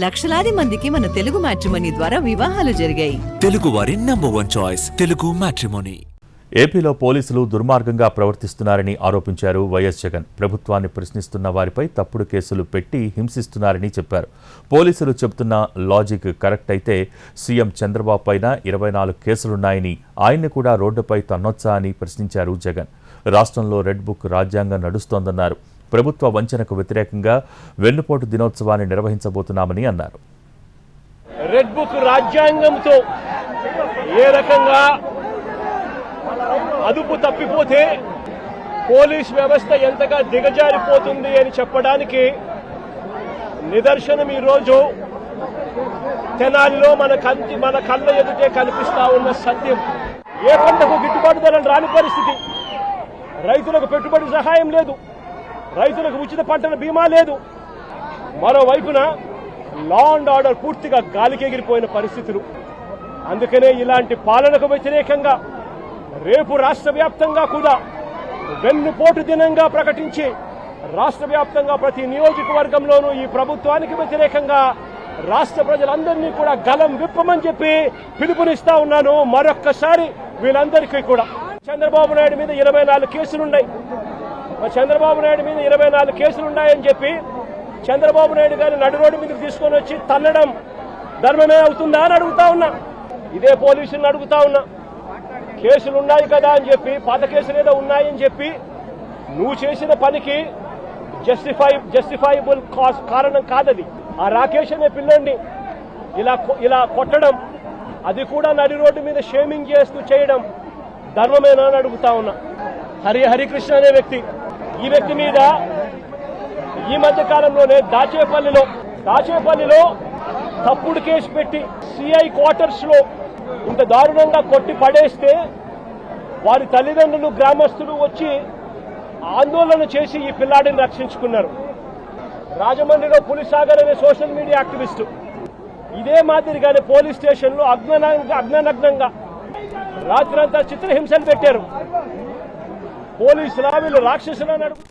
లక్షలాది మందికి మన తెలుగు మ్యాట్రిమోనీ ద్వారా వివాహాలు జరిగాయి. తెలుగు వారి నంబర్ 1 చాయిస్ తెలుగు మ్యాట్రిమోనీ. ఏపీలో పోలీసులు దుర్మార్గంగా ప్రవర్తిస్తున్నారని ఆరోపించారు వైఎస్ జగన్. ప్రభుత్వాన్ని ప్రశ్నిస్తున్న వారిపై తప్పుడు కేసులు పెట్టి హింసిస్తున్నారని చెప్పారు. పోలీసులు చెబుతున్న లాజిక్ కరెక్ట్ అయితే సీఎం చంద్రబాబు పైన 24 కేసులున్నాయని, ఆయన్ని కూడా రోడ్డుపై తన్నొచ్చా అని ప్రశ్నించారు జగన్. రాష్ట్రంలో రెడ్ బుక్ రాజ్యాంగం నడుస్తోందన్నారు. ప్రభుత్వ వంచనకు వ్యతిరేకంగా వెన్నుపోటు దినోత్సవాన్ని నిర్వహించబోతున్నామని అన్నారు. రెడ్ బుక్ రాజ్యాంగంతో ఏ రకంగా అదుపు తప్పిపోతే పోలీస్ వ్యవస్థ ఎంతగా దిగజారిపోతుంది అని చెప్పడానికి నిదర్శనం ఈరోజు తెనాలిలో మన కళ్ళ ఎదుటే కనిపిస్తా ఉన్న సత్యం. ఏ పంటకు గిట్టుబాటు ధరలు రాని పరిస్థితి, రైతులకు పెట్టుబడి సహాయం లేదు, రైతులకు ఉచిత పంటల బీమా లేదు. మరోవైపున లా అండ్ ఆర్డర్ పూర్తిగా గాలికెగిరిపోయిన పరిస్థితులు. అందుకనే ఇలాంటి పాలనకు వ్యతిరేకంగా రేపు రాష్ట్ర వ్యాప్తంగా కూడా వెన్నుపోటు దినంగా ప్రకటించి రాష్ట్ర వ్యాప్తంగా ప్రతి నియోజకవర్గంలోనూ ఈ ప్రభుత్వానికి వ్యతిరేకంగా రాష్ట్ర ప్రజలందరినీ కూడా గలం విప్పమని చెప్పి పిలుపునిస్తా ఉన్నాను. మరొక్కసారి వీళ్ళందరికీ కూడా చంద్రబాబు నాయుడు మీద 24 కేసులున్నాయి. చంద్రబాబు నాయుడు మీద 24 కేసులున్నాయని చెప్పి చంద్రబాబు నాయుడు గారిని నడి రోడ్డు మీదకి తీసుకొని వచ్చి తల్లడం ధర్మమే అవుతుందా అని అడుగుతా ఉన్నా. ఇదే పోలీసులను అడుగుతా ఉన్నా. కేసులున్నాయి కదా అని చెప్పి, పాత కేసులు ఏదో ఉన్నాయని చెప్పి నువ్వు చేసిన పనికి జస్టిఫైబుల్ కారణం కాదది. ఆ రాకేష్ అనే పిల్లోడిని ఇలా కొట్టడం, అది కూడా నడి రోడ్డు మీద షేమింగ్ చేస్తూ చేయడం ధర్మమేనా అని అడుగుతా ఉన్నా. హరికృష్ణ అనే వ్యక్తి, ఈ వ్యక్తి మీద ఈ మధ్య కాలంలోనే దాచేపల్లిలో తప్పుడు కేసు పెట్టి సిఐ క్వార్టర్స్ లో ఇంత దారుణంగా కొట్టి పడేస్తే వారి తల్లిదండ్రులు, గ్రామస్తులు వచ్చి ఆందోళన చేసి ఈ పిల్లాడిని రక్షించుకున్నారు. రాజమండ్రిలో పులిసాగర్ అనే సోషల్ మీడియా యాక్టివిస్టు ఇదే మాదిరిగానే పోలీస్ స్టేషన్లో అగ్ననగ్నంగా రాత్రంతా చిత్రహింసలు పెట్టారు. పోలీసులా వీళ్ళు రాక్షసులని అడుగు